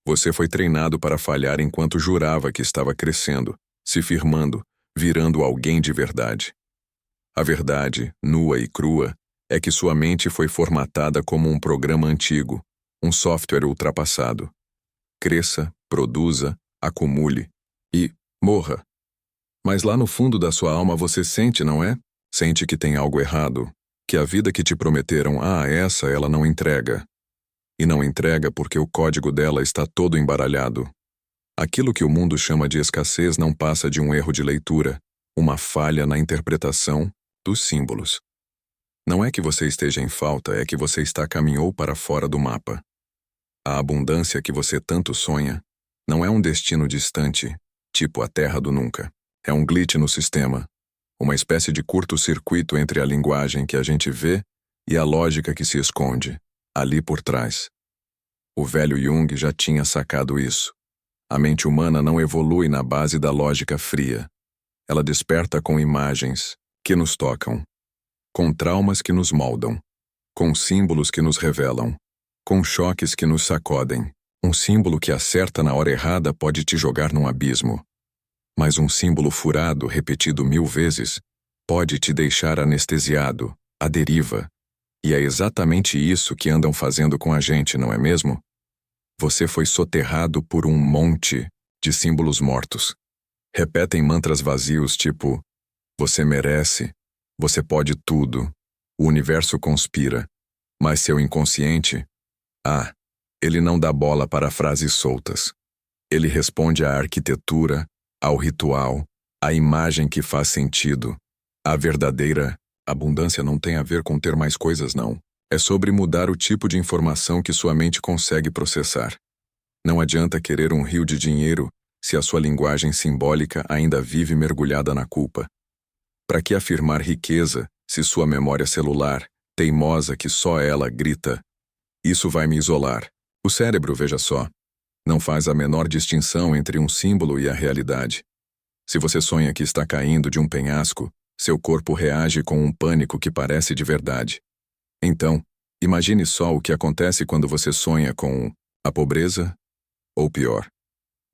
Você foi treinado para falhar enquanto jurava que estava crescendo, se firmando, virando alguém de verdade. A verdade, nua e crua, é que sua mente foi formatada como um programa antigo, um software ultrapassado. Cresça, produza, acumule e morra. Mas lá no fundo da sua alma você sente, não é? Sente que tem algo errado, que a vida que te prometeram, essa ela não entrega. E não entrega porque o código dela está todo embaralhado. Aquilo que o mundo chama de escassez não passa de um erro de leitura, uma falha na interpretação dos símbolos. Não é que você esteja em falta, é que você caminhou para fora do mapa. A abundância que você tanto sonha não é um destino distante, tipo a terra do nunca. É um glitch no sistema, uma espécie de curto-circuito entre a linguagem que a gente vê e a lógica que se esconde, ali por trás. O velho Jung já tinha sacado isso. A mente humana não evolui na base da lógica fria. Ela desperta com imagens que nos tocam, com traumas que nos moldam, com símbolos que nos revelam, com choques que nos sacodem. Um símbolo que acerta na hora errada pode te jogar num abismo. Mas um símbolo furado, repetido 1000 vezes, pode te deixar anestesiado, à deriva. E é exatamente isso que andam fazendo com a gente, não é mesmo? Você foi soterrado por um monte de símbolos mortos. Repetem mantras vazios tipo: você merece, você pode tudo, o universo conspira. Mas seu inconsciente, ele não dá bola para frases soltas. Ele responde à arquitetura, ao ritual, à imagem que faz sentido. A verdadeira abundância não tem a ver com ter mais coisas, não. É sobre mudar o tipo de informação que sua mente consegue processar. Não adianta querer um rio de dinheiro se a sua linguagem simbólica ainda vive mergulhada na culpa. Para que afirmar riqueza se sua memória celular, teimosa que só ela grita: isso vai me isolar? O cérebro, veja só, não faz a menor distinção entre um símbolo e a realidade. Se você sonha que está caindo de um penhasco, seu corpo reage com um pânico que parece de verdade. Então, imagine só o que acontece quando você sonha com a pobreza, ou pior,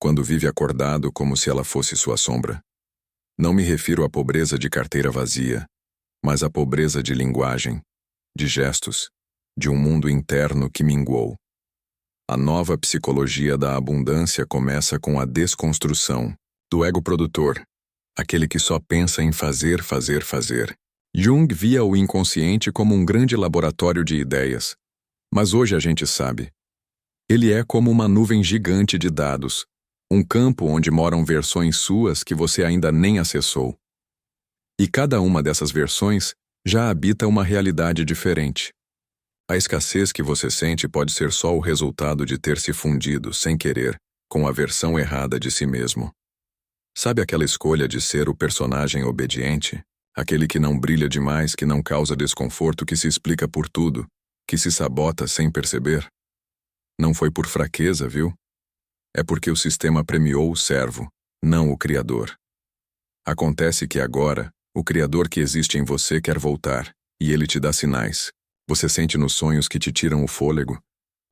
quando vive acordado como se ela fosse sua sombra. Não me refiro à pobreza de carteira vazia, mas à pobreza de linguagem, de gestos, de um mundo interno que minguou. A nova psicologia da abundância começa com a desconstrução do ego produtor, aquele que só pensa em fazer, fazer, fazer. Jung via o inconsciente como um grande laboratório de ideias, mas hoje a gente sabe. Ele é como uma nuvem gigante de dados, um campo onde moram versões suas que você ainda nem acessou. E cada uma dessas versões já habita uma realidade diferente. A escassez que você sente pode ser só o resultado de ter se fundido, sem querer, com a versão errada de si mesmo. Sabe aquela escolha de ser o personagem obediente? Aquele que não brilha demais, que não causa desconforto, que se explica por tudo, que se sabota sem perceber? Não foi por fraqueza, viu? É porque o sistema premiou o servo, não o criador. Acontece que agora, o criador que existe em você quer voltar, e ele te dá sinais. Você sente nos sonhos que te tiram o fôlego,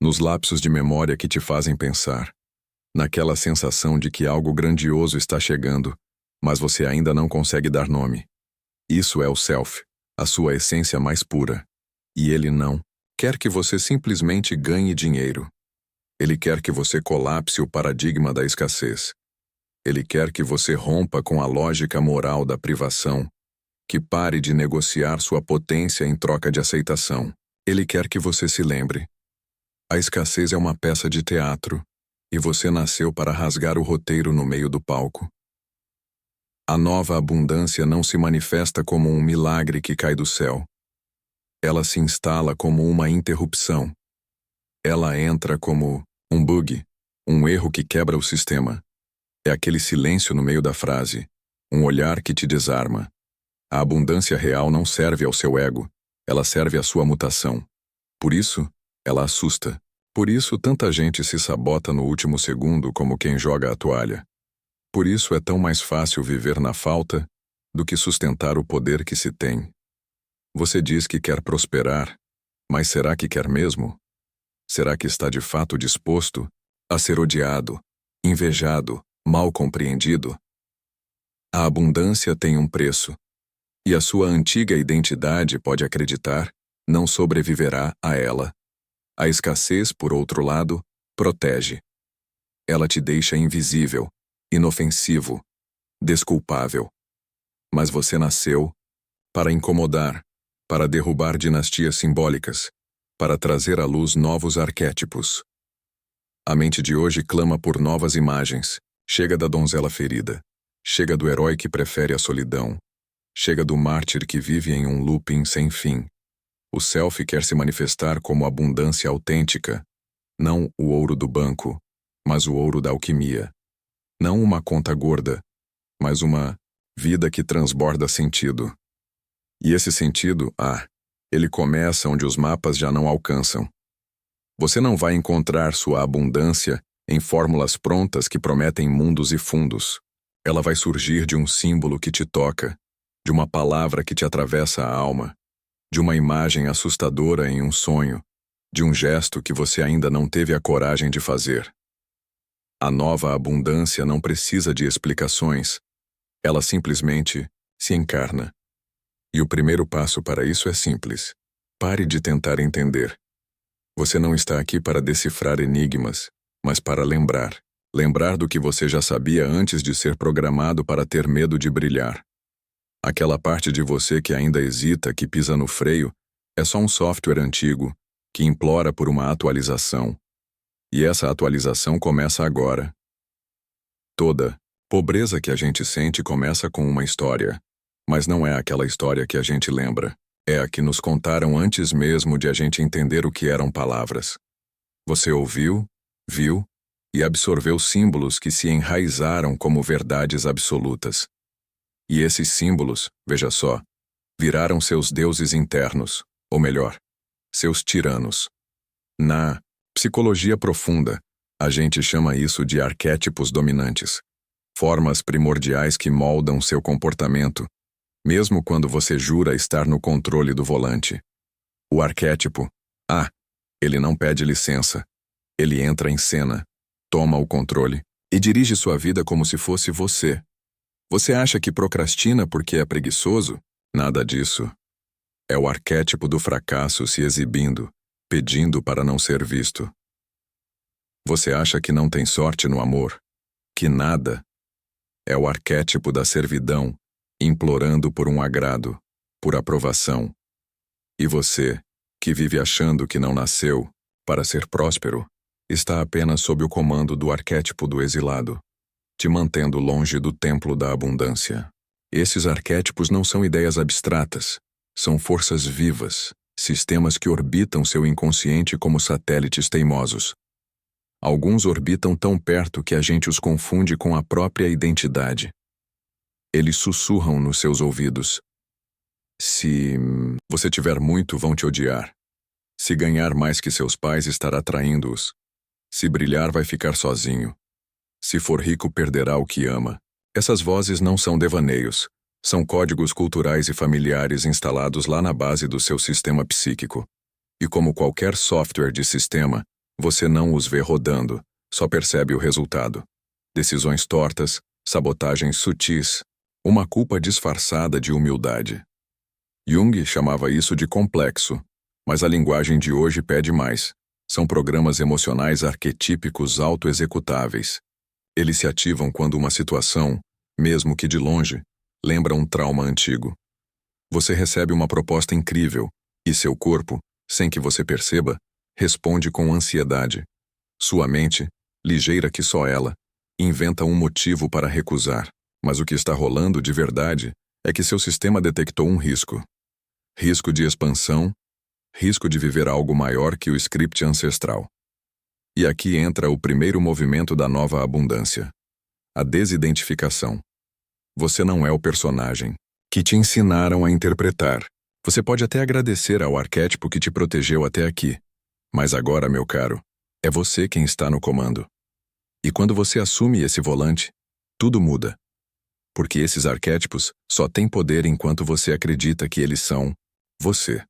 nos lapsos de memória que te fazem pensar, naquela sensação de que algo grandioso está chegando, mas você ainda não consegue dar nome. Isso é o self, a sua essência mais pura. E ele não quer que você simplesmente ganhe dinheiro. Ele quer que você colapse o paradigma da escassez. Ele quer que você rompa com a lógica moral da privação, que pare de negociar sua potência em troca de aceitação. Ele quer que você se lembre. A escassez é uma peça de teatro, e você nasceu para rasgar o roteiro no meio do palco. A nova abundância não se manifesta como um milagre que cai do céu. Ela se instala como uma interrupção. Ela entra como um bug, um erro que quebra o sistema. É aquele silêncio no meio da frase, um olhar que te desarma. A abundância real não serve ao seu ego, ela serve à sua mutação. Por isso, ela assusta. Por isso, tanta gente se sabota no último segundo como quem joga a toalha. Por isso é tão mais fácil viver na falta do que sustentar o poder que se tem. Você diz que quer prosperar, mas será que quer mesmo? Será que está de fato disposto a ser odiado, invejado, mal compreendido. A abundância tem um preço, e a sua antiga identidade, pode acreditar, não sobreviverá a ela. A escassez, por outro lado, protege. Ela te deixa invisível, inofensivo, desculpável. Mas você nasceu para incomodar, para derrubar dinastias simbólicas, para trazer à luz novos arquétipos. A mente de hoje clama por novas imagens. Chega da donzela ferida. Chega do herói que prefere a solidão. Chega do mártir que vive em um looping sem fim. O self quer se manifestar como abundância autêntica, não o ouro do banco, mas o ouro da alquimia. Não uma conta gorda, mas uma vida que transborda sentido. E esse sentido, ele começa onde os mapas já não alcançam. Você não vai encontrar sua abundância em fórmulas prontas que prometem mundos e fundos. Ela vai surgir de um símbolo que te toca, de uma palavra que te atravessa a alma, de uma imagem assustadora em um sonho, de um gesto que você ainda não teve a coragem de fazer. A nova abundância não precisa de explicações. Ela simplesmente se encarna. E o primeiro passo para isso é simples. Pare de tentar entender. Você não está aqui para decifrar enigmas, mas para lembrar. Lembrar do que você já sabia antes de ser programado para ter medo de brilhar. Aquela parte de você que ainda hesita, que pisa no freio, é só um software antigo, que implora por uma atualização. E essa atualização começa agora. Toda pobreza que a gente sente começa com uma história. Mas não é aquela história que a gente lembra. É a que nos contaram antes mesmo de a gente entender o que eram palavras. Você ouviu, viu e absorveu símbolos que se enraizaram como verdades absolutas. E esses símbolos, veja só, viraram seus deuses internos, ou melhor, seus tiranos. Na psicologia profunda, a gente chama isso de arquétipos dominantes, formas primordiais que moldam seu comportamento, mesmo quando você jura estar no controle do volante. O arquétipo, ele não pede licença. Ele entra em cena, toma o controle e dirige sua vida como se fosse você. Você acha que procrastina porque é preguiçoso? Nada disso. É o arquétipo do fracasso se exibindo, pedindo para não ser visto. Você acha que não tem sorte no amor? Que nada? É o arquétipo da servidão, implorando por um agrado, por aprovação. E você, que vive achando que não nasceu para ser próspero, está apenas sob o comando do arquétipo do exilado, te mantendo longe do templo da abundância. Esses arquétipos não são ideias abstratas, são forças vivas, sistemas que orbitam seu inconsciente como satélites teimosos. Alguns orbitam tão perto que a gente os confunde com a própria identidade. Eles sussurram nos seus ouvidos. Se você tiver muito, vão te odiar. Se ganhar mais que seus pais, estará traindo-os. Se brilhar, vai ficar sozinho. Se for rico, perderá o que ama. Essas vozes não são devaneios. São códigos culturais e familiares instalados lá na base do seu sistema psíquico. E como qualquer software de sistema, você não os vê rodando, só percebe o resultado. Decisões tortas, sabotagens sutis, uma culpa disfarçada de humildade. Jung chamava isso de complexo, mas a linguagem de hoje pede mais. São programas emocionais arquetípicos autoexecutáveis. Eles se ativam quando uma situação, mesmo que de longe, lembra um trauma antigo. Você recebe uma proposta incrível, e seu corpo, sem que você perceba, responde com ansiedade. Sua mente, ligeira que só ela, inventa um motivo para recusar, mas o que está rolando de verdade é que seu sistema detectou um risco. Risco de expansão, risco de viver algo maior que o script ancestral. E aqui entra o primeiro movimento da nova abundância: a desidentificação. Você não é o personagem que te ensinaram a interpretar. Você pode até agradecer ao arquétipo que te protegeu até aqui. Mas agora, meu caro, é você quem está no comando. E quando você assume esse volante, tudo muda. Porque esses arquétipos só têm poder enquanto você acredita que eles são você.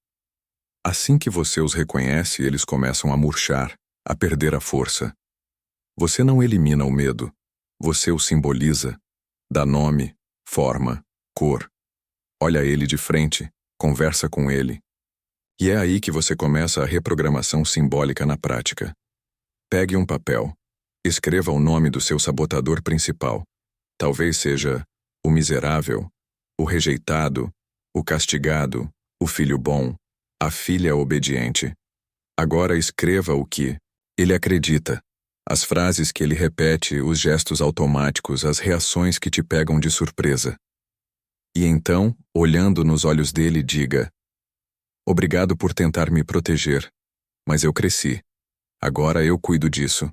Assim que você os reconhece, eles começam a murchar, a perder a força. Você não elimina o medo. Você o simboliza. Dá nome, forma, cor. Olha ele de frente, conversa com ele. E é aí que você começa a reprogramação simbólica na prática. Pegue um papel. Escreva o nome do seu sabotador principal. Talvez seja o miserável, o rejeitado, o castigado, o filho bom, a filha obediente. Agora escreva o que ele acredita, as frases que ele repete, os gestos automáticos, as reações que te pegam de surpresa. E então, olhando nos olhos dele, diga: obrigado por tentar me proteger, mas eu cresci. Agora eu cuido disso.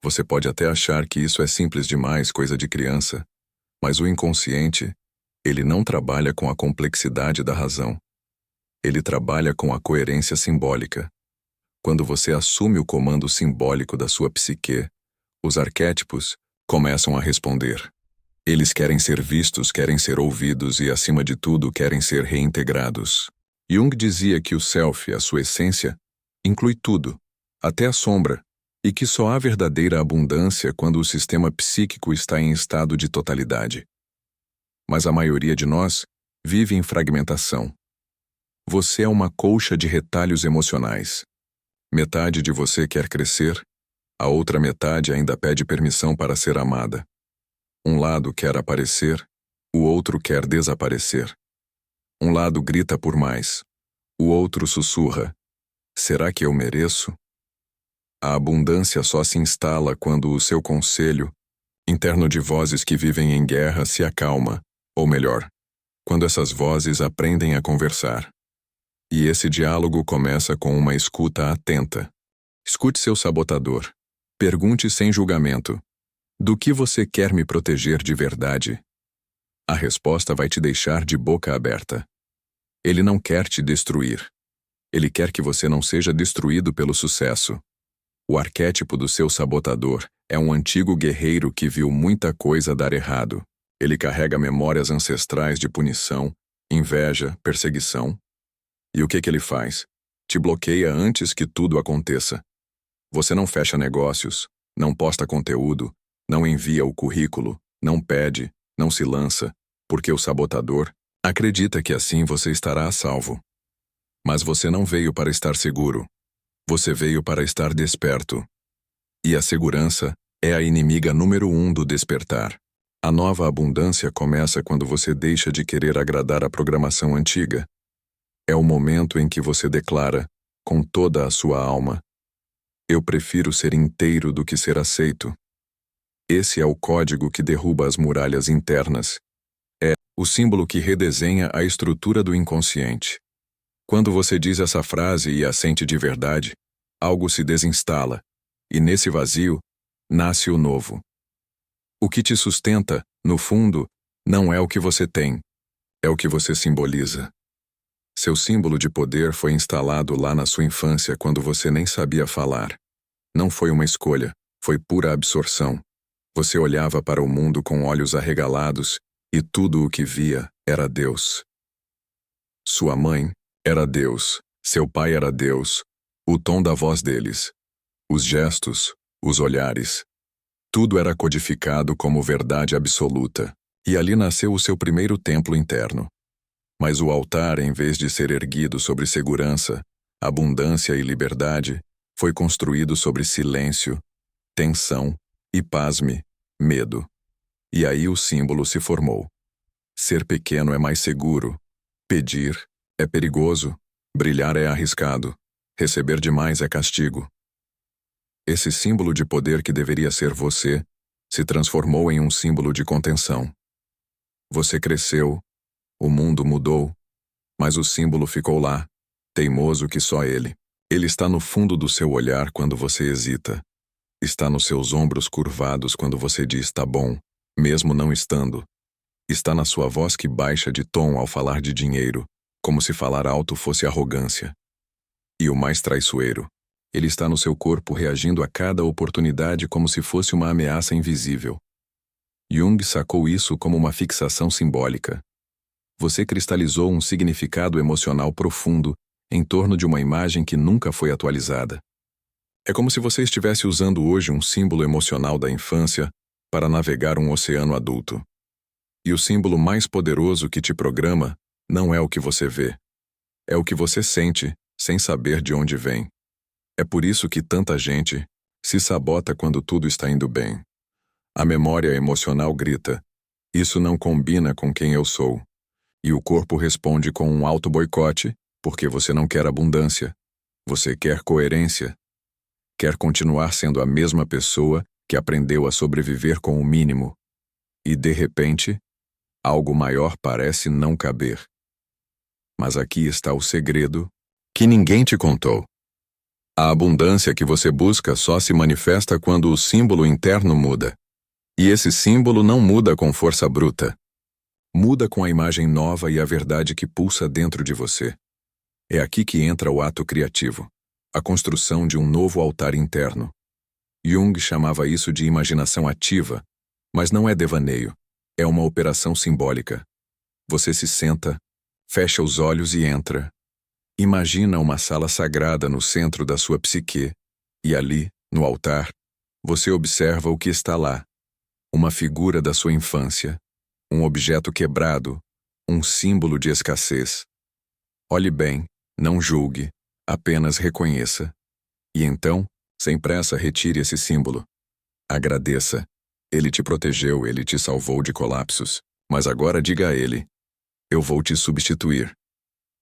Você pode até achar que isso é simples demais, coisa de criança, mas o inconsciente, ele não trabalha com a complexidade da razão. Ele trabalha com a coerência simbólica. Quando você assume o comando simbólico da sua psique, os arquétipos começam a responder. Eles querem ser vistos, querem ser ouvidos e, acima de tudo, querem ser reintegrados. Jung dizia que o self, a sua essência, inclui tudo, até a sombra, e que só há verdadeira abundância quando o sistema psíquico está em estado de totalidade. Mas a maioria de nós vive em fragmentação. Você é uma colcha de retalhos emocionais. Metade de você quer crescer, a outra metade ainda pede permissão para ser amada. Um lado quer aparecer, o outro quer desaparecer. Um lado grita por mais, o outro sussurra: será que eu mereço? A abundância só se instala quando o seu conselho, interno de vozes que vivem em guerra, se acalma, ou melhor, quando essas vozes aprendem a conversar. E esse diálogo começa com uma escuta atenta. Escute seu sabotador. Pergunte sem julgamento: do que você quer me proteger de verdade? A resposta vai te deixar de boca aberta. Ele não quer te destruir. Ele quer que você não seja destruído pelo sucesso. O arquétipo do seu sabotador é um antigo guerreiro que viu muita coisa dar errado. Ele carrega memórias ancestrais de punição, inveja, perseguição. E o que ele faz? Te bloqueia antes que tudo aconteça. Você não fecha negócios, não posta conteúdo, não envia o currículo, não pede, não se lança, porque o sabotador acredita que assim você estará a salvo. Mas você não veio para estar seguro. Você veio para estar desperto. E a segurança é a inimiga número 1 do despertar. A nova abundância começa quando você deixa de querer agradar a programação antiga. É o momento em que você declara, com toda a sua alma: eu prefiro ser inteiro do que ser aceito. Esse é o código que derruba as muralhas internas. É o símbolo que redesenha a estrutura do inconsciente. Quando você diz essa frase e a sente de verdade, algo se desinstala, e nesse vazio, nasce o novo. O que te sustenta, no fundo, não é o que você tem, é o que você simboliza. Seu símbolo de poder foi instalado lá na sua infância quando você nem sabia falar. Não foi uma escolha, foi pura absorção. Você olhava para o mundo com olhos arregalados e tudo o que via era Deus. Sua mãe era Deus, seu pai era Deus, o tom da voz deles, os gestos, os olhares. Tudo era codificado como verdade absoluta, e ali nasceu o seu primeiro templo interno. Mas o altar, em vez de ser erguido sobre segurança, abundância e liberdade, foi construído sobre silêncio, tensão e, pasme, medo. E aí o símbolo se formou. Ser pequeno é mais seguro. Pedir é perigoso. Brilhar é arriscado. Receber demais é castigo. Esse símbolo de poder que deveria ser você se transformou em um símbolo de contenção. Você cresceu, o mundo mudou, mas o símbolo ficou lá, teimoso que só ele. Ele está no fundo do seu olhar quando você hesita. Está nos seus ombros curvados quando você diz tá bom, mesmo não estando. Está na sua voz que baixa de tom ao falar de dinheiro, como se falar alto fosse arrogância. E o mais traiçoeiro, ele está no seu corpo reagindo a cada oportunidade como se fosse uma ameaça invisível. Jung sacou isso como uma fixação simbólica. Você cristalizou um significado emocional profundo em torno de uma imagem que nunca foi atualizada. É como se você estivesse usando hoje um símbolo emocional da infância para navegar um oceano adulto. E o símbolo mais poderoso que te programa não é o que você vê. É o que você sente, sem saber de onde vem. É por isso que tanta gente se sabota quando tudo está indo bem. A memória emocional grita: isso não combina com quem eu sou. E o corpo responde com um auto-boicote, porque você não quer abundância. Você quer coerência. Quer continuar sendo a mesma pessoa que aprendeu a sobreviver com o mínimo. E, de repente, algo maior parece não caber. Mas aqui está o segredo que ninguém te contou. A abundância que você busca só se manifesta quando o símbolo interno muda. E esse símbolo não muda com força bruta. Muda com a imagem nova e a verdade que pulsa dentro de você. É aqui que entra o ato criativo, a construção de um novo altar interno. Jung chamava isso de imaginação ativa, mas não é devaneio, é uma operação simbólica. Você se senta, fecha os olhos e entra. Imagina uma sala sagrada no centro da sua psique, e ali, no altar, você observa o que está lá. Uma figura da sua infância, um objeto quebrado, um símbolo de escassez. Olhe bem, não julgue, apenas reconheça. E então, sem pressa, retire esse símbolo. Agradeça. Ele te protegeu, ele te salvou de colapsos. Mas agora diga a ele: eu vou te substituir.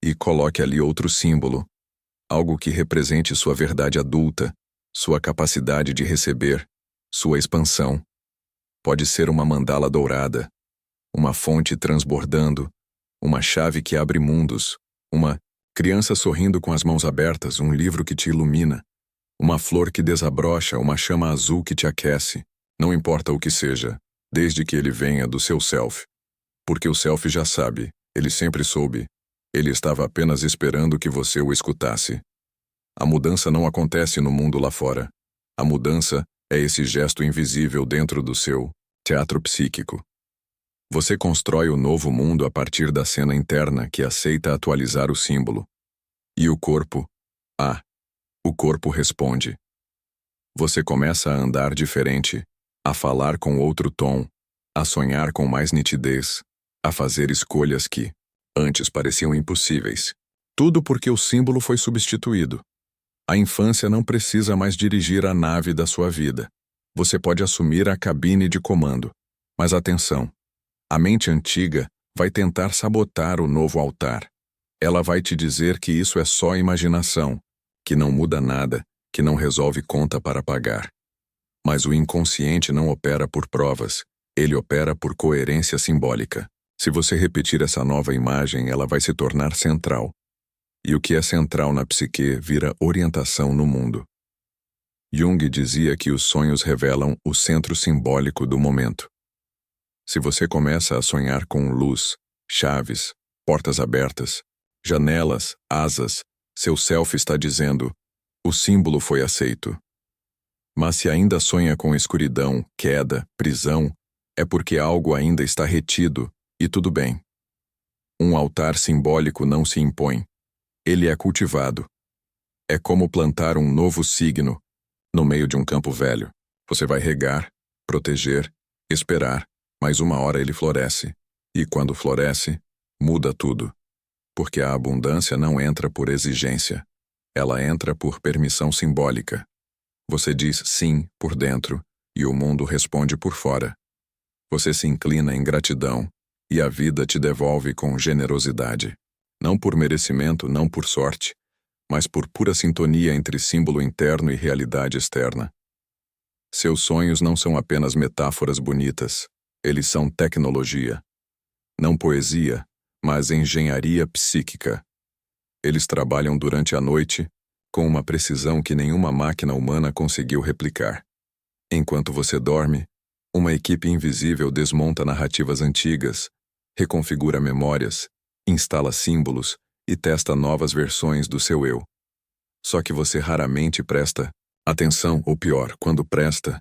E coloque ali outro símbolo, algo que represente sua verdade adulta, sua capacidade de receber, sua expansão. Pode ser uma mandala dourada, uma fonte transbordando, uma chave que abre mundos, uma criança sorrindo com as mãos abertas, um livro que te ilumina, uma flor que desabrocha, uma chama azul que te aquece. Não importa o que seja, desde que ele venha do seu self. Porque o self já sabe, ele sempre soube. Ele estava apenas esperando que você o escutasse. A mudança não acontece no mundo lá fora. A mudança é esse gesto invisível dentro do seu teatro psíquico. Você constrói o novo mundo a partir da cena interna que aceita atualizar o símbolo. E o corpo? O corpo responde. Você começa a andar diferente, a falar com outro tom, a sonhar com mais nitidez, a fazer escolhas que antes pareciam impossíveis. Tudo porque o símbolo foi substituído. A infância não precisa mais dirigir a nave da sua vida. Você pode assumir a cabine de comando. Mas atenção, a mente antiga vai tentar sabotar o novo altar. Ela vai te dizer que isso é só imaginação, que não muda nada, que não resolve conta para pagar. Mas o inconsciente não opera por provas, ele opera por coerência simbólica. Se você repetir essa nova imagem, ela vai se tornar central. E o que é central na psique vira orientação no mundo. Jung dizia que os sonhos revelam o centro simbólico do momento. Se você começa a sonhar com luz, chaves, portas abertas, janelas, asas, seu self está dizendo: o símbolo foi aceito. Mas se ainda sonha com escuridão, queda, prisão, é porque algo ainda está retido, e tudo bem. Um altar simbólico não se impõe. Ele é cultivado. É como plantar um novo signo no meio de um campo velho. Você vai regar, proteger, esperar, mas uma hora ele floresce. E quando floresce, muda tudo. Porque a abundância não entra por exigência. Ela entra por permissão simbólica. Você diz sim por dentro e o mundo responde por fora. Você se inclina em gratidão e a vida te devolve com generosidade. Não por merecimento, não por sorte, mas por pura sintonia entre símbolo interno e realidade externa. Seus sonhos não são apenas metáforas bonitas, eles são tecnologia. Não poesia, mas engenharia psíquica. Eles trabalham durante a noite, com uma precisão que nenhuma máquina humana conseguiu replicar. Enquanto você dorme, uma equipe invisível desmonta narrativas antigas, reconfigura memórias, instala símbolos e testa novas versões do seu eu. Só que você raramente presta atenção, ou pior, quando presta,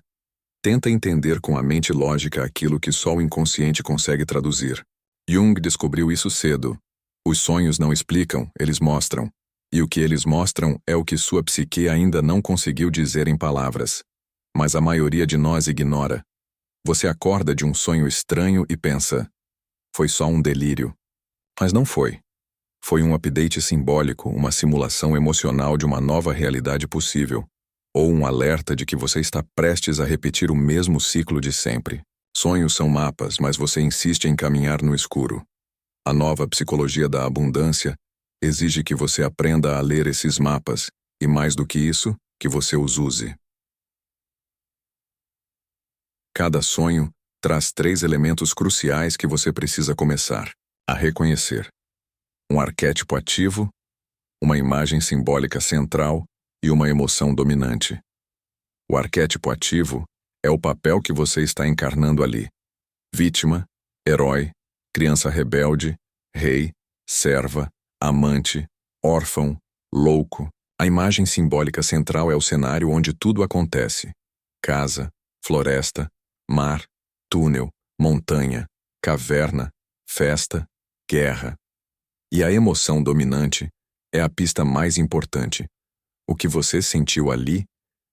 tenta entender com a mente lógica aquilo que só o inconsciente consegue traduzir. Jung descobriu isso cedo. Os sonhos não explicam, eles mostram. E o que eles mostram é o que sua psique ainda não conseguiu dizer em palavras. Mas a maioria de nós ignora. Você acorda de um sonho estranho e pensa: foi só um delírio. Mas não foi. Foi um update simbólico, uma simulação emocional de uma nova realidade possível, ou um alerta de que você está prestes a repetir o mesmo ciclo de sempre. Sonhos são mapas, mas você insiste em caminhar no escuro. A nova psicologia da abundância exige que você aprenda a ler esses mapas e, mais do que isso, que você os use. Cada sonho traz 3 elementos cruciais que você precisa começar a reconhecer: um arquétipo ativo, uma imagem simbólica central e uma emoção dominante. O arquétipo ativo é o papel que você está encarnando ali: vítima, herói, criança rebelde, rei, serva, amante, órfão, louco. A imagem simbólica central é o cenário onde tudo acontece: casa, floresta, mar, túnel, montanha, caverna, festa, guerra. E a emoção dominante é a pista mais importante. O que você sentiu ali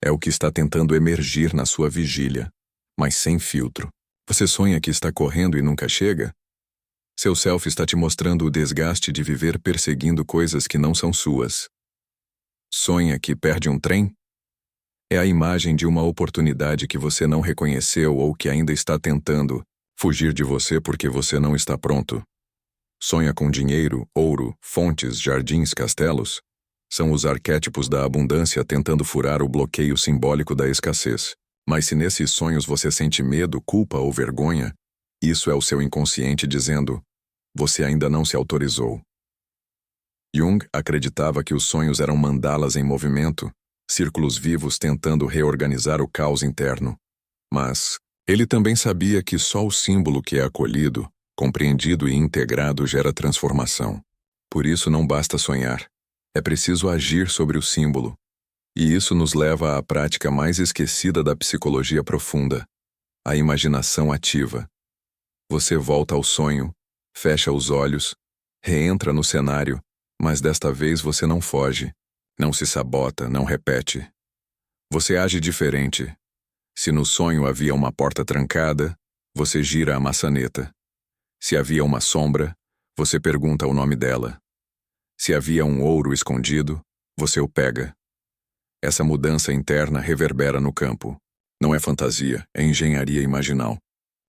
é o que está tentando emergir na sua vigília, mas sem filtro. Você sonha que está correndo e nunca chega? Seu self está te mostrando o desgaste de viver perseguindo coisas que não são suas. Sonha que perde um trem? É a imagem de uma oportunidade que você não reconheceu ou que ainda está tentando fugir de você porque você não está pronto. Sonha com dinheiro, ouro, fontes, jardins, castelos? São os arquétipos da abundância tentando furar o bloqueio simbólico da escassez. Mas se nesses sonhos você sente medo, culpa ou vergonha, isso é o seu inconsciente dizendo: você ainda não se autorizou. Jung acreditava que os sonhos eram mandalas em movimento, círculos vivos tentando reorganizar o caos interno. Mas ele também sabia que só o símbolo que é acolhido, compreendido e integrado gera transformação. Por isso não basta sonhar. É preciso agir sobre o símbolo. E isso nos leva à prática mais esquecida da psicologia profunda: a imaginação ativa. Você volta ao sonho, fecha os olhos, reentra no cenário, mas desta vez você não foge, não se sabota, não repete. Você age diferente. Se no sonho havia uma porta trancada, você gira a maçaneta. Se havia uma sombra, você pergunta o nome dela. Se havia um ouro escondido, você o pega. Essa mudança interna reverbera no campo. Não é fantasia, é engenharia imaginal.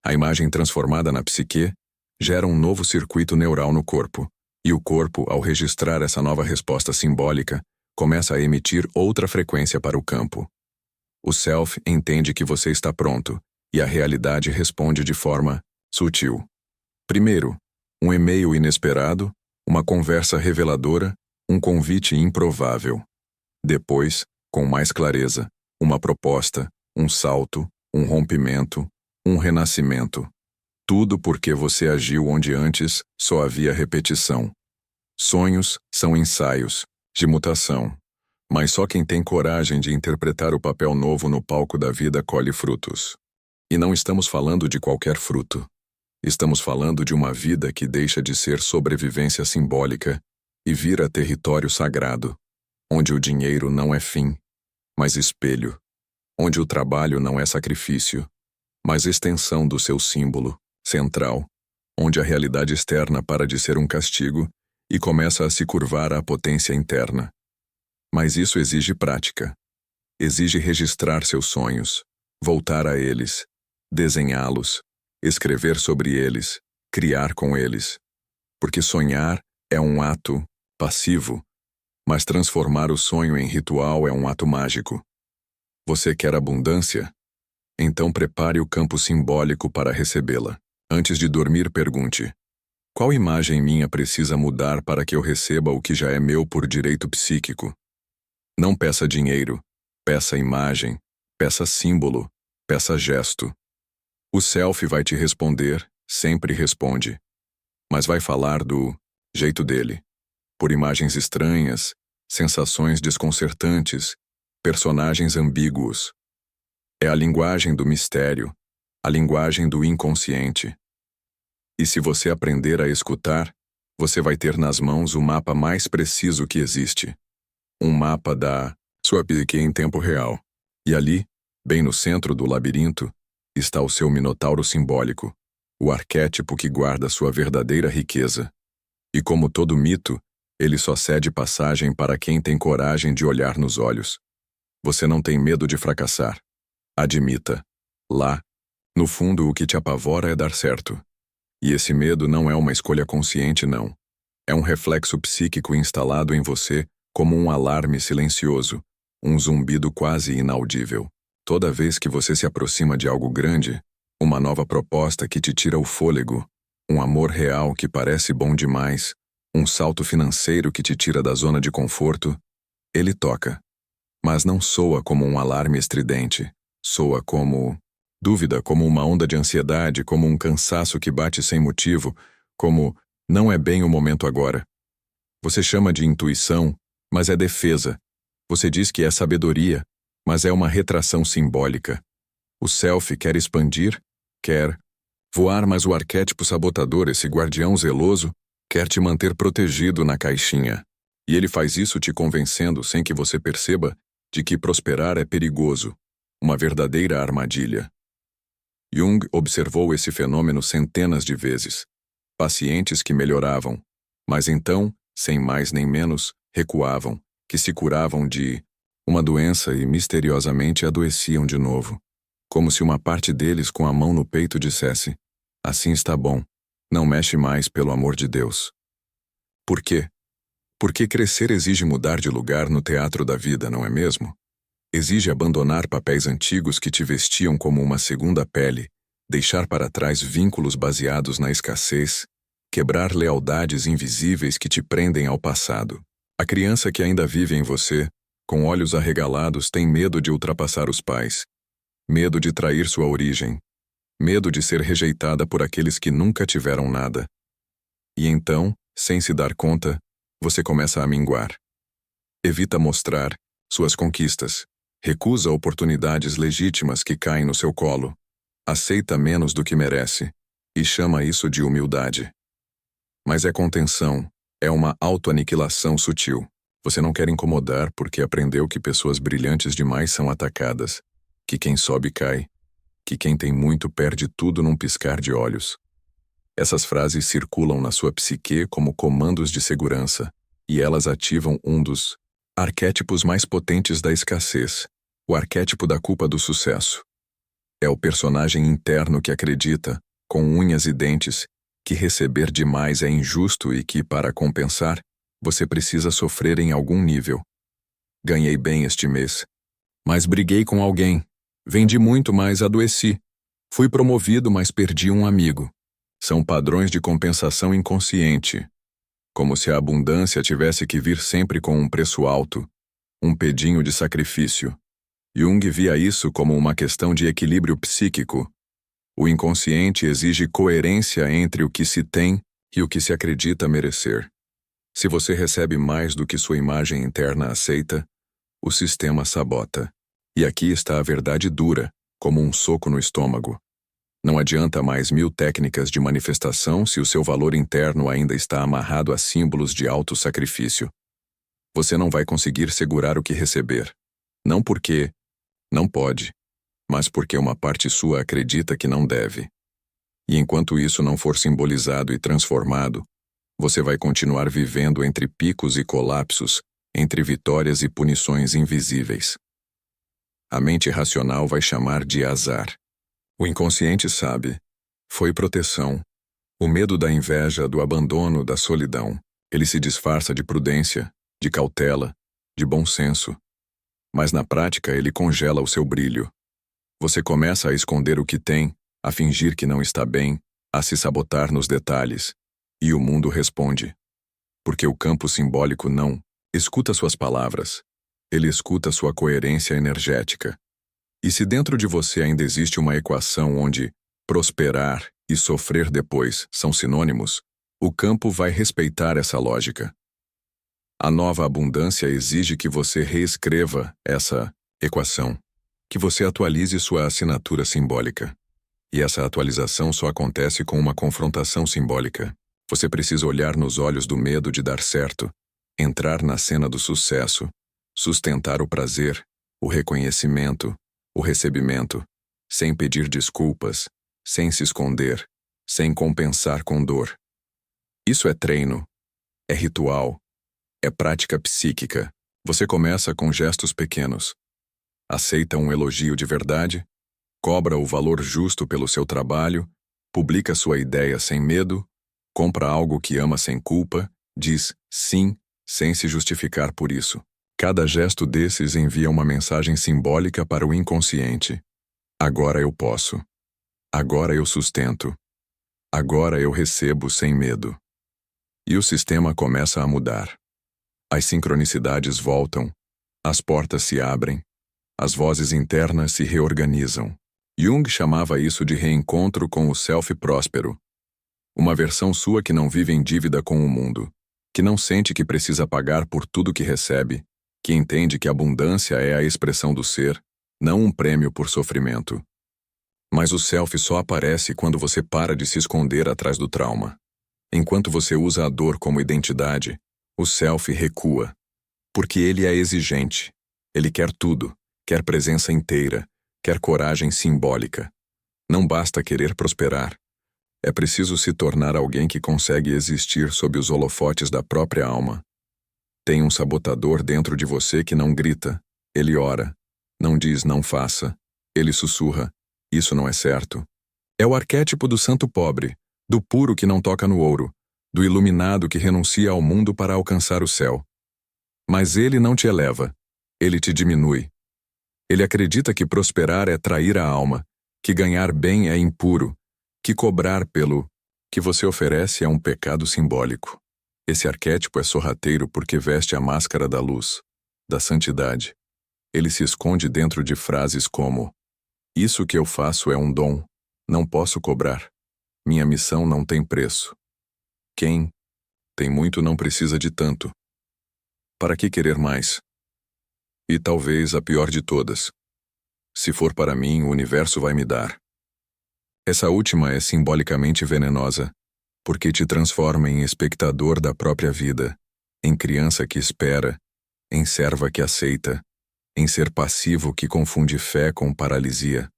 A imagem transformada na psique gera um novo circuito neural no corpo, e o corpo, ao registrar essa nova resposta simbólica, começa a emitir outra frequência para o campo. O self entende que você está pronto, e a realidade responde de forma sutil. Primeiro, um e-mail inesperado, uma conversa reveladora, um convite improvável. Depois, com mais clareza, uma proposta, um salto, um rompimento, um renascimento. Tudo porque você agiu onde antes só havia repetição. Sonhos são ensaios de mutação, mas só quem tem coragem de interpretar o papel novo no palco da vida colhe frutos. E não estamos falando de qualquer fruto. Estamos falando de uma vida que deixa de ser sobrevivência simbólica e vira território sagrado, onde o dinheiro não é fim, mas espelho, onde o trabalho não é sacrifício, mas extensão do seu símbolo central, onde a realidade externa para de ser um castigo e começa a se curvar à potência interna. Mas isso exige prática. Exige registrar seus sonhos, voltar a eles, desenhá-los, escrever sobre eles, criar com eles. Porque sonhar é um ato passivo, mas transformar o sonho em ritual é um ato mágico. Você quer abundância? Então prepare o campo simbólico para recebê-la. Antes de dormir, pergunte: qual imagem minha precisa mudar para que eu receba o que já é meu por direito psíquico? Não peça dinheiro, peça imagem, peça símbolo, peça gesto. O self vai te responder, sempre responde, mas vai falar do jeito dele, por imagens estranhas, sensações desconcertantes, personagens ambíguos. É a linguagem do mistério, a linguagem do inconsciente. E se você aprender a escutar, você vai ter nas mãos o mapa mais preciso que existe. Um mapa da sua psique em tempo real. E ali, bem no centro do labirinto, está o seu minotauro simbólico, o arquétipo que guarda sua verdadeira riqueza. E como todo mito, ele só cede passagem para quem tem coragem de olhar nos olhos. Você não tem medo de fracassar. Admita. Lá, no fundo, o que te apavora é dar certo. E esse medo não é uma escolha consciente, não. É um reflexo psíquico instalado em você como um alarme silencioso, um zumbido quase inaudível. Toda vez que você se aproxima de algo grande, uma nova proposta que te tira o fôlego, um amor real que parece bom demais, um salto financeiro que te tira da zona de conforto, ele toca. Mas não soa como um alarme estridente, soa como dúvida, como uma onda de ansiedade, como um cansaço que bate sem motivo, como não é bem o momento agora. Você chama de intuição, mas é defesa. Você diz que é sabedoria, mas é uma retração simbólica. O self quer expandir, quer voar, mas o arquétipo sabotador, esse guardião zeloso, quer te manter protegido na caixinha. E ele faz isso te convencendo, sem que você perceba, de que prosperar é perigoso, uma verdadeira armadilha. Jung observou esse fenômeno centenas de vezes. Pacientes que melhoravam, mas então, sem mais nem menos, recuavam, que se curavam de uma doença e misteriosamente adoeciam de novo. Como se uma parte deles com a mão no peito dissesse: assim está bom, não mexe mais pelo amor de Deus. Por quê? Porque crescer exige mudar de lugar no teatro da vida, não é mesmo? Exige abandonar papéis antigos que te vestiam como uma segunda pele, deixar para trás vínculos baseados na escassez, quebrar lealdades invisíveis que te prendem ao passado. A criança que ainda vive em você, com olhos arregalados, tem medo de ultrapassar os pais, medo de trair sua origem, medo de ser rejeitada por aqueles que nunca tiveram nada. E então, sem se dar conta, você começa a minguar. Evita mostrar suas conquistas, recusa oportunidades legítimas que caem no seu colo, aceita menos do que merece, e chama isso de humildade. Mas é contenção, é uma autoaniquilação sutil. Você não quer incomodar porque aprendeu que pessoas brilhantes demais são atacadas, que quem sobe cai, que quem tem muito perde tudo num piscar de olhos. Essas frases circulam na sua psique como comandos de segurança, e elas ativam um dos arquétipos mais potentes da escassez, o arquétipo da culpa do sucesso. É o personagem interno que acredita, com unhas e dentes, que receber demais é injusto e que, para compensar, você precisa sofrer em algum nível. Ganhei bem este mês, mas briguei com alguém. Vendi muito, mas adoeci. Fui promovido, mas perdi um amigo. São padrões de compensação inconsciente. Como se a abundância tivesse que vir sempre com um preço alto, um pedinho de sacrifício. Jung via isso como uma questão de equilíbrio psíquico. O inconsciente exige coerência entre o que se tem e o que se acredita merecer. Se você recebe mais do que sua imagem interna aceita, o sistema sabota. E aqui está a verdade dura, como um soco no estômago. Não adianta mais 1000 técnicas de manifestação se o seu valor interno ainda está amarrado a símbolos de alto sacrifício. Você não vai conseguir segurar o que receber. Não porque não pode, mas porque uma parte sua acredita que não deve. E enquanto isso não for simbolizado e transformado, você vai continuar vivendo entre picos e colapsos, entre vitórias e punições invisíveis. A mente racional vai chamar de azar. O inconsciente sabe. Foi proteção. O medo da inveja, do abandono, da solidão. Ele se disfarça de prudência, de cautela, de bom senso. Mas na prática ele congela o seu brilho. Você começa a esconder o que tem, a fingir que não está bem, a se sabotar nos detalhes. E o mundo responde. Porque o campo simbólico não escuta suas palavras. Ele escuta sua coerência energética. E se dentro de você ainda existe uma equação onde prosperar e sofrer depois são sinônimos, o campo vai respeitar essa lógica. A nova abundância exige que você reescreva essa equação, que você atualize sua assinatura simbólica. E essa atualização só acontece com uma confrontação simbólica. Você precisa olhar nos olhos do medo de dar certo, entrar na cena do sucesso, sustentar o prazer, o reconhecimento, o recebimento, sem pedir desculpas, sem se esconder, sem compensar com dor. Isso é treino, é ritual, é prática psíquica. Você começa com gestos pequenos. Aceita um elogio de verdade, cobra o valor justo pelo seu trabalho, publica sua ideia sem medo, compra algo que ama sem culpa, diz sim sem se justificar por isso. Cada gesto desses envia uma mensagem simbólica para o inconsciente. Agora eu posso. Agora eu sustento. Agora eu recebo sem medo. E o sistema começa a mudar. As sincronicidades voltam, as portas se abrem, as vozes internas se reorganizam. Jung chamava isso de reencontro com o self próspero. Uma versão sua que não vive em dívida com o mundo, que não sente que precisa pagar por tudo que recebe, que entende que abundância é a expressão do ser, não um prêmio por sofrimento. Mas o self só aparece quando você para de se esconder atrás do trauma. Enquanto você usa a dor como identidade, o self recua. Porque ele é exigente. Ele quer tudo, quer presença inteira, quer coragem simbólica. Não basta querer prosperar. É preciso se tornar alguém que consegue existir sob os holofotes da própria alma. Tem um sabotador dentro de você que não grita. Ele ora. Não diz não faça. Ele sussurra. Isso não é certo. É o arquétipo do santo pobre, do puro que não toca no ouro, do iluminado que renuncia ao mundo para alcançar o céu. Mas ele não te eleva. Ele te diminui. Ele acredita que prosperar é trair a alma, que ganhar bem é impuro, que cobrar pelo que você oferece é um pecado simbólico. Esse arquétipo é sorrateiro porque veste a máscara da luz, da santidade. Ele se esconde dentro de frases como: isso que eu faço é um dom, não posso cobrar. Minha missão não tem preço. Quem tem muito não precisa de tanto. Para que querer mais? E talvez a pior de todas. Se for para mim, o universo vai me dar. Essa última é simbolicamente venenosa, porque te transforma em espectador da própria vida, em criança que espera, em serva que aceita, em ser passivo que confunde fé com paralisia.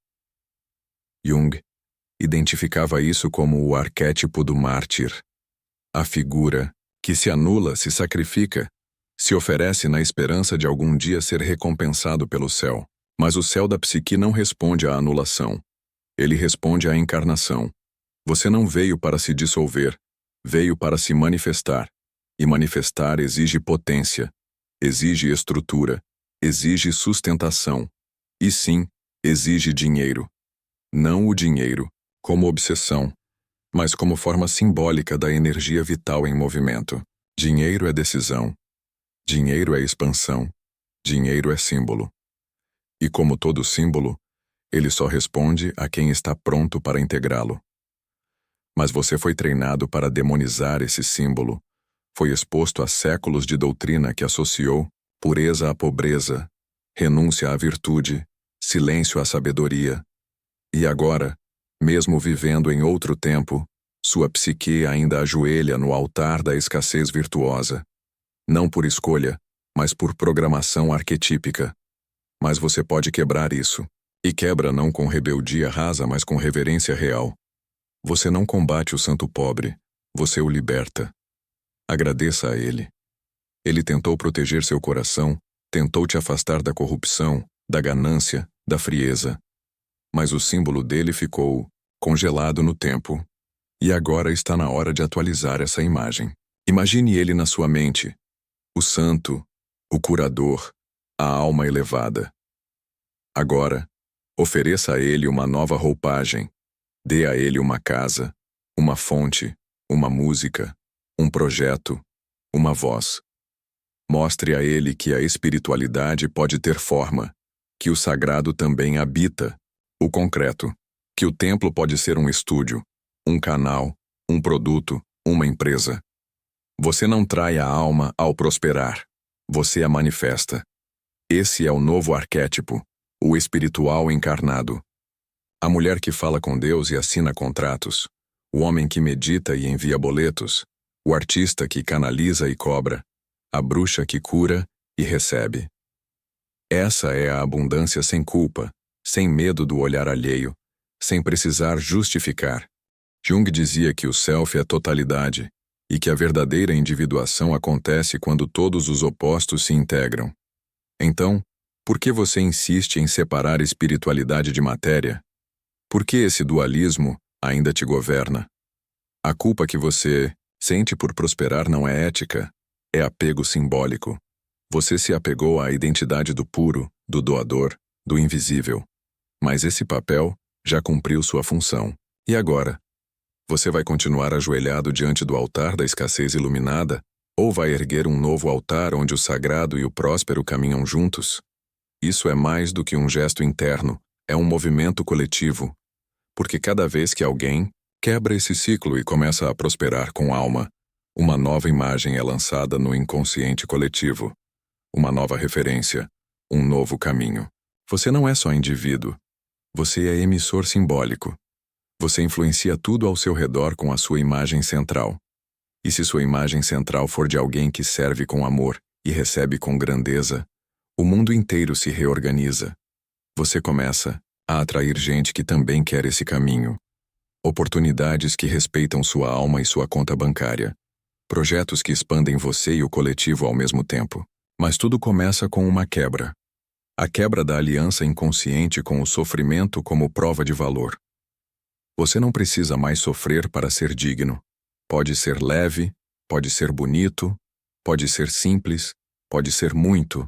Jung identificava isso como o arquétipo do mártir, a figura que se anula, se sacrifica, se oferece na esperança de algum dia ser recompensado pelo céu. Mas o céu da psique não responde à anulação. Ele responde à encarnação. Você não veio para se dissolver, veio para se manifestar. E manifestar exige potência, exige estrutura, exige sustentação. E sim, exige dinheiro. Não o dinheiro, como obsessão, mas como forma simbólica da energia vital em movimento. Dinheiro é decisão. Dinheiro é expansão. Dinheiro é símbolo. E como todo símbolo, ele só responde a quem está pronto para integrá-lo. Mas você foi treinado para demonizar esse símbolo, foi exposto a séculos de doutrina que associou pureza à pobreza, renúncia à virtude, silêncio à sabedoria. E agora, mesmo vivendo em outro tempo, sua psique ainda ajoelha no altar da escassez virtuosa. Não por escolha, mas por programação arquetípica. Mas você pode quebrar isso. E quebra não com rebeldia rasa, mas com reverência real. Você não combate o santo pobre, você o liberta. Agradeça a ele. Ele tentou proteger seu coração, tentou te afastar da corrupção, da ganância, da frieza. Mas o símbolo dele ficou congelado no tempo. E agora está na hora de atualizar essa imagem. Imagine ele na sua mente. O santo, o curador, a alma elevada. Agora, ofereça a ele uma nova roupagem. Dê a ele uma casa, uma fonte, uma música, um projeto, uma voz. Mostre a ele que a espiritualidade pode ter forma, que o sagrado também habita, o concreto, que o templo pode ser um estúdio, um canal, um produto, uma empresa. Você não trai a alma ao prosperar, você a manifesta. Esse é o novo arquétipo, o espiritual encarnado. A mulher que fala com Deus e assina contratos, o homem que medita e envia boletos, o artista que canaliza e cobra, a bruxa que cura e recebe. Essa é a abundância sem culpa, sem medo do olhar alheio, sem precisar justificar. Jung dizia que o self é totalidade e que a verdadeira individuação acontece quando todos os opostos se integram. Então, por que você insiste em separar espiritualidade de matéria? Por que esse dualismo ainda te governa? A culpa que você sente por prosperar não é ética, é apego simbólico. Você se apegou à identidade do puro, do doador, do invisível. Mas esse papel já cumpriu sua função. E agora? Você vai continuar ajoelhado diante do altar da escassez iluminada, ou vai erguer um novo altar onde o sagrado e o próspero caminham juntos? Isso é mais do que um gesto interno, é um movimento coletivo. Porque cada vez que alguém quebra esse ciclo e começa a prosperar com alma, uma nova imagem é lançada no inconsciente coletivo. Uma nova referência, um novo caminho. Você não é só indivíduo. Você é emissor simbólico. Você influencia tudo ao seu redor com a sua imagem central. E se sua imagem central for de alguém que serve com amor e recebe com grandeza, o mundo inteiro se reorganiza. Você começa a atrair gente que também quer esse caminho. Oportunidades que respeitam sua alma e sua conta bancária. Projetos que expandem você e o coletivo ao mesmo tempo. Mas tudo começa com uma quebra. A quebra da aliança inconsciente com o sofrimento como prova de valor. Você não precisa mais sofrer para ser digno. Pode ser leve, pode ser bonito, pode ser simples, pode ser muito.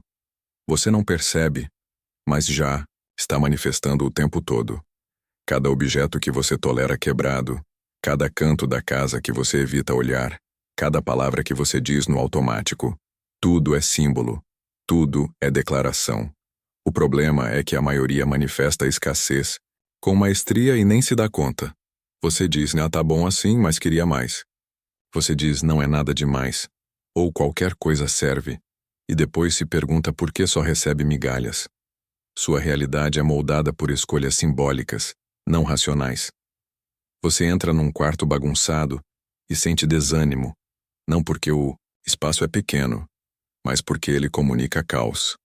Você não percebe, mas já está manifestando o tempo todo. Cada objeto que você tolera quebrado, cada canto da casa que você evita olhar, cada palavra que você diz no automático, tudo é símbolo, tudo é declaração. O problema é que a maioria manifesta a escassez com maestria e nem se dá conta. Você diz, tá bom assim, mas queria mais. Você diz, não é nada demais, ou qualquer coisa serve, e depois se pergunta por que só recebe migalhas. Sua realidade é moldada por escolhas simbólicas, não racionais. Você entra num quarto bagunçado e sente desânimo, não porque o espaço é pequeno, mas porque ele comunica caos.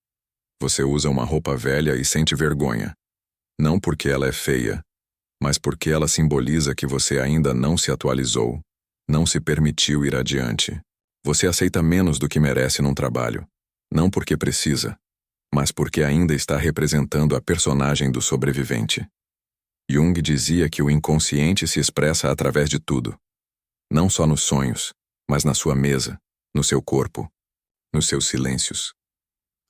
Você usa uma roupa velha e sente vergonha, não porque ela é feia, mas porque ela simboliza que você ainda não se atualizou, não se permitiu ir adiante. Você aceita menos do que merece num trabalho, não porque precisa, mas porque ainda está representando a personagem do sobrevivente. Jung dizia que o inconsciente se expressa através de tudo, não só nos sonhos, mas na sua mesa, no seu corpo, nos seus silêncios.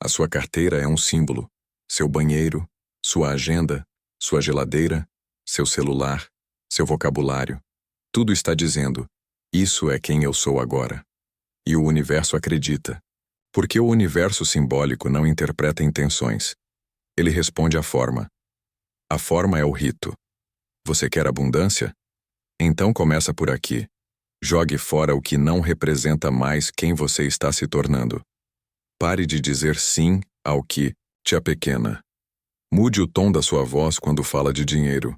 A sua carteira é um símbolo, seu banheiro, sua agenda, sua geladeira, seu celular, seu vocabulário. Tudo está dizendo, isso é quem eu sou agora. E o universo acredita. Porque o universo simbólico não interpreta intenções. Ele responde à forma. A forma é o rito. Você quer abundância? Então começa por aqui. Jogue fora o que não representa mais quem você está se tornando. Pare de dizer sim ao que te apequena. Mude o tom da sua voz quando fala de dinheiro.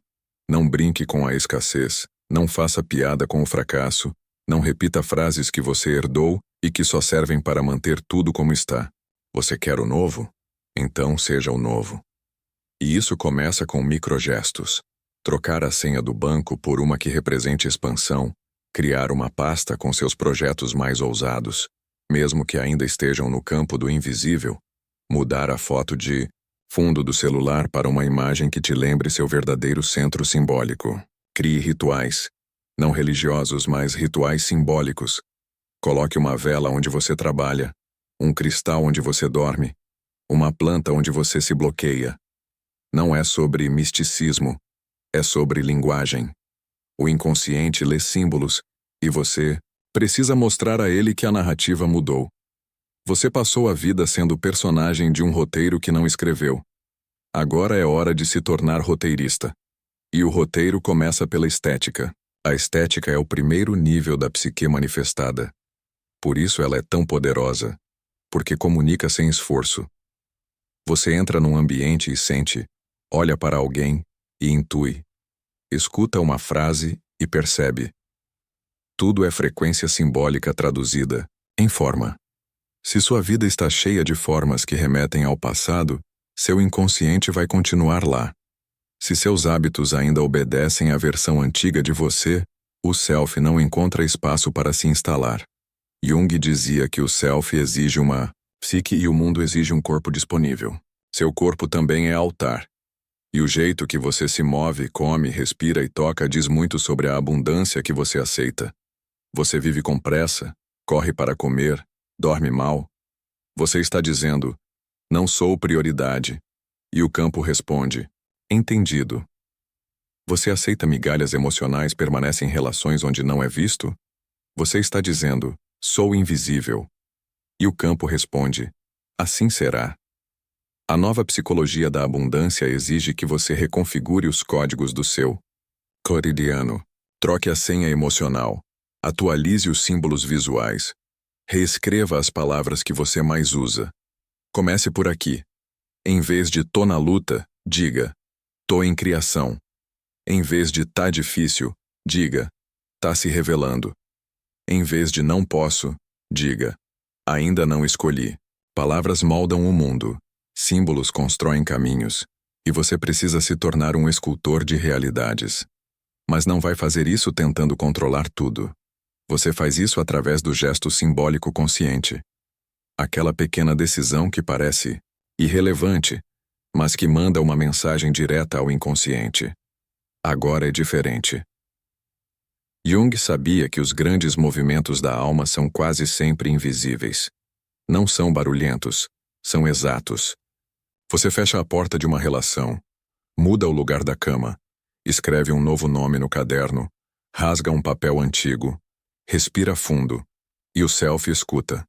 Não brinque com a escassez, não faça piada com o fracasso, não repita frases que você herdou e que só servem para manter tudo como está. Você quer o novo? Então seja o novo. E isso começa com microgestos. Trocar a senha do banco por uma que represente expansão, criar uma pasta com seus projetos mais ousados, mesmo que ainda estejam no campo do invisível, mudar a foto de fundo do celular para uma imagem que te lembre seu verdadeiro centro simbólico. Crie rituais, não religiosos, mas rituais simbólicos. Coloque uma vela onde você trabalha, um cristal onde você dorme, uma planta onde você se bloqueia. Não é sobre misticismo, é sobre linguagem. O inconsciente lê símbolos e você precisa mostrar a ele que a narrativa mudou. Você passou a vida sendo personagem de um roteiro que não escreveu. Agora é hora de se tornar roteirista. E o roteiro começa pela estética. A estética é o primeiro nível da psique manifestada. Por isso ela é tão poderosa, porque comunica sem esforço. Você entra num ambiente e sente, olha para alguém e intui. Escuta uma frase e percebe. Tudo é frequência simbólica traduzida em forma. Se sua vida está cheia de formas que remetem ao passado, seu inconsciente vai continuar lá. Se seus hábitos ainda obedecem à versão antiga de você, o self não encontra espaço para se instalar. Jung dizia que o self exige uma psique e o mundo exige um corpo disponível. Seu corpo também é altar. E o jeito que você se move, come, respira e toca diz muito sobre a abundância que você aceita. Você vive com pressa, corre para comer, dorme mal. Você está dizendo, não sou prioridade. E o campo responde, entendido. Você aceita migalhas emocionais, permanece em relações onde não é visto? Você está dizendo, sou invisível. E o campo responde, assim será. A nova psicologia da abundância exige que você reconfigure os códigos do seu cotidiano. Troque a senha emocional. Atualize os símbolos visuais. Reescreva as palavras que você mais usa. Comece por aqui. Em vez de tô na luta, diga, tô em criação. Em vez de tá difícil, diga, tá se revelando. Em vez de não posso, diga, ainda não escolhi. Palavras moldam o mundo. Símbolos constroem caminhos, e você precisa se tornar um escultor de realidades. Mas não vai fazer isso tentando controlar tudo. Você faz isso através do gesto simbólico consciente. Aquela pequena decisão que parece irrelevante, mas que manda uma mensagem direta ao inconsciente. Agora é diferente. Jung sabia que os grandes movimentos da alma são quase sempre invisíveis. Não são barulhentos, são exatos. Você fecha a porta de uma relação, muda o lugar da cama, escreve um novo nome no caderno, rasga um papel antigo, respira fundo, e o self escuta.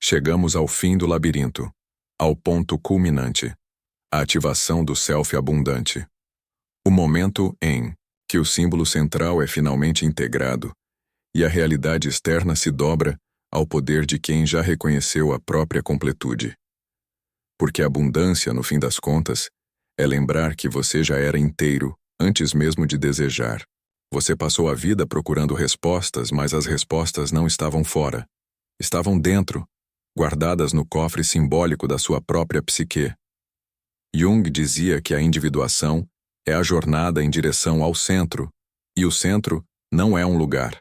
Chegamos ao fim do labirinto, ao ponto culminante, a ativação do self abundante. O momento em que o símbolo central é finalmente integrado e a realidade externa se dobra ao poder de quem já reconheceu a própria completude. Porque a abundância, no fim das contas, é lembrar que você já era inteiro antes mesmo de desejar. Você passou a vida procurando respostas, mas as respostas não estavam fora. Estavam dentro, guardadas no cofre simbólico da sua própria psique. Jung dizia que a individuação é a jornada em direção ao centro, e o centro não é um lugar.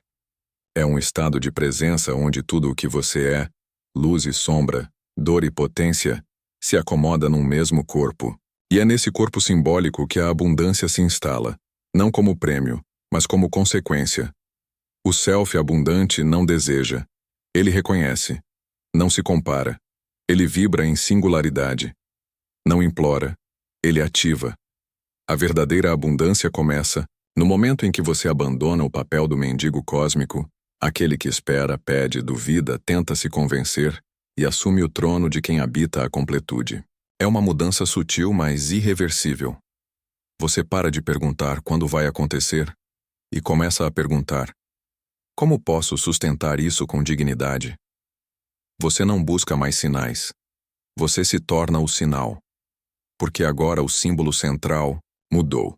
É um estado de presença onde tudo o que você é, luz e sombra, dor e potência, se acomoda num mesmo corpo. E é nesse corpo simbólico que a abundância se instala, não como prêmio, mas como consequência. O self abundante não deseja. Ele reconhece. Não se compara. Ele vibra em singularidade. Não implora. Ele ativa. A verdadeira abundância começa no momento em que você abandona o papel do mendigo cósmico, aquele que espera, pede, duvida, tenta se convencer, e assume o trono de quem habita a completude. É uma mudança sutil, mas irreversível. Você para de perguntar quando vai acontecer e começa a perguntar: como posso sustentar isso com dignidade? Você não busca mais sinais. Você se torna o sinal. Porque agora o símbolo central mudou.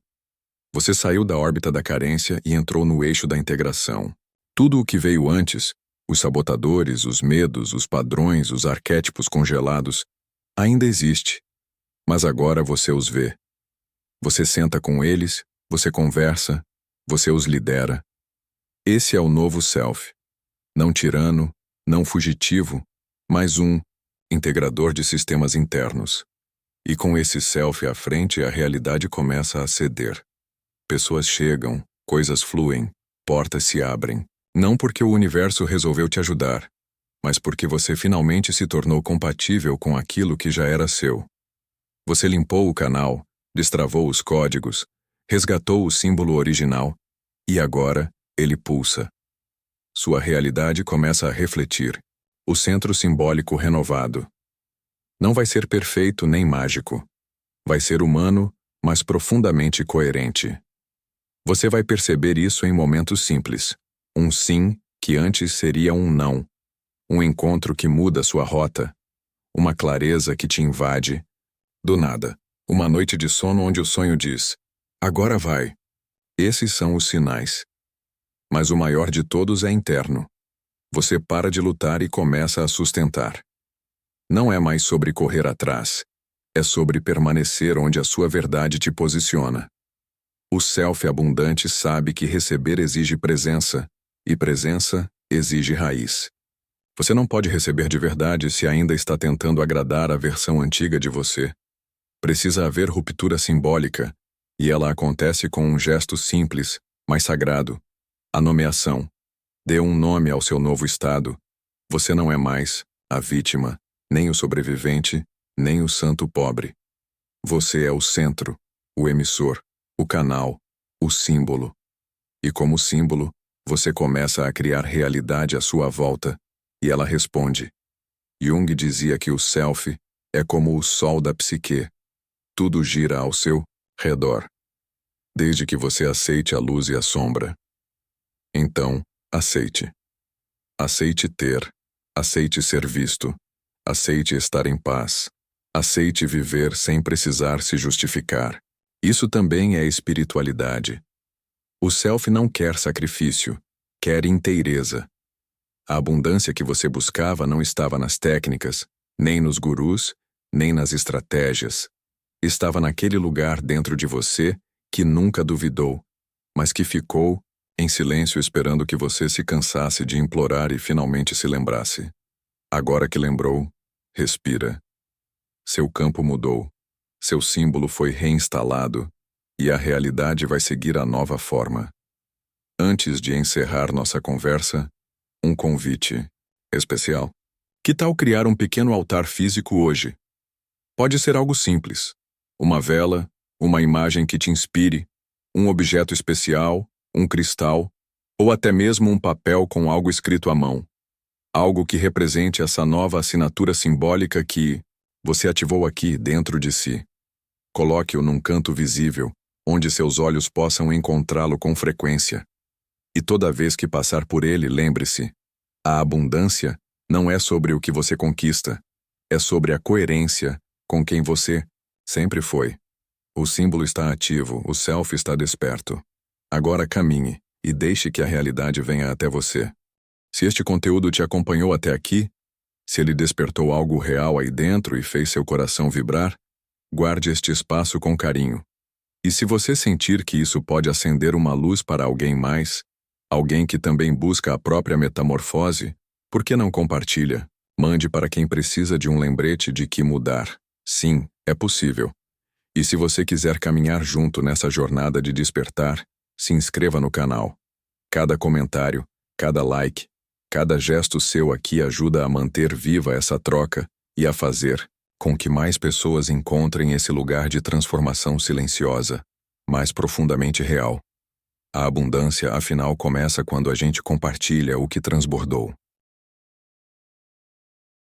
Você saiu da órbita da carência e entrou no eixo da integração. Tudo o que veio antes, os sabotadores, os medos, os padrões, os arquétipos congelados, ainda existe. Mas agora você os vê. Você senta com eles, você conversa, você os lidera. Esse é o novo self. Não tirano, não fugitivo, mas um integrador de sistemas internos. E com esse self à frente, a realidade começa a ceder. Pessoas chegam, coisas fluem, portas se abrem. Não porque o universo resolveu te ajudar, mas porque você finalmente se tornou compatível com aquilo que já era seu. Você limpou o canal, destravou os códigos, resgatou o símbolo original, e agora ele pulsa. Sua realidade começa a refletir, o centro simbólico renovado. Não vai ser perfeito nem mágico. Vai ser humano, mas profundamente coerente. Você vai perceber isso em momentos simples. Um sim que antes seria um não. Um encontro que muda sua rota. Uma clareza que te invade. Do nada, uma noite de sono onde o sonho diz: agora vai. Esses são os sinais. Mas o maior de todos é interno. Você para de lutar e começa a sustentar. Não é mais sobre correr atrás. É sobre permanecer onde a sua verdade te posiciona. O self abundante sabe que receber exige presença, e presença exige raiz. Você não pode receber de verdade se ainda está tentando agradar a versão antiga de você. Precisa haver ruptura simbólica, e ela acontece com um gesto simples, mas sagrado: a nomeação. Dê um nome ao seu novo estado. Você não é mais a vítima, nem o sobrevivente, nem o santo pobre. Você é o centro, o emissor, o canal, o símbolo. E como símbolo, você começa a criar realidade à sua volta, e ela responde. Jung dizia que o self é como o sol da psique. Tudo gira ao seu redor, desde que você aceite a luz e a sombra. Então, aceite. Aceite ter. Aceite ser visto. Aceite estar em paz. Aceite viver sem precisar se justificar. Isso também é espiritualidade. O self não quer sacrifício, quer inteireza. A abundância que você buscava não estava nas técnicas, nem nos gurus, nem nas estratégias. Estava naquele lugar dentro de você que nunca duvidou, mas que ficou em silêncio esperando que você se cansasse de implorar e finalmente se lembrasse. Agora que lembrou, respira. Seu campo mudou, seu símbolo foi reinstalado e a realidade vai seguir a nova forma. Antes de encerrar nossa conversa, um convite especial. Que tal criar um pequeno altar físico hoje? Pode ser algo simples. Uma vela, uma imagem que te inspire, um objeto especial, um cristal, ou até mesmo um papel com algo escrito à mão. Algo que represente essa nova assinatura simbólica que você ativou aqui dentro de si. Coloque-o num canto visível, onde seus olhos possam encontrá-lo com frequência. E toda vez que passar por ele, lembre-se: a abundância não é sobre o que você conquista, é sobre a coerência com quem você sempre foi. O símbolo está ativo, o self está desperto. Agora caminhe e deixe que a realidade venha até você. Se este conteúdo te acompanhou até aqui, se ele despertou algo real aí dentro e fez seu coração vibrar, guarde este espaço com carinho. E se você sentir que isso pode acender uma luz para alguém mais, alguém que também busca a própria metamorfose, por que não compartilha? Mande para quem precisa de um lembrete de que mudar, sim, é possível. E se você quiser caminhar junto nessa jornada de despertar, se inscreva no canal. Cada comentário, cada like, cada gesto seu aqui ajuda a manter viva essa troca e a fazer com que mais pessoas encontrem esse lugar de transformação silenciosa, mais profundamente real. A abundância, afinal, começa quando a gente compartilha o que transbordou.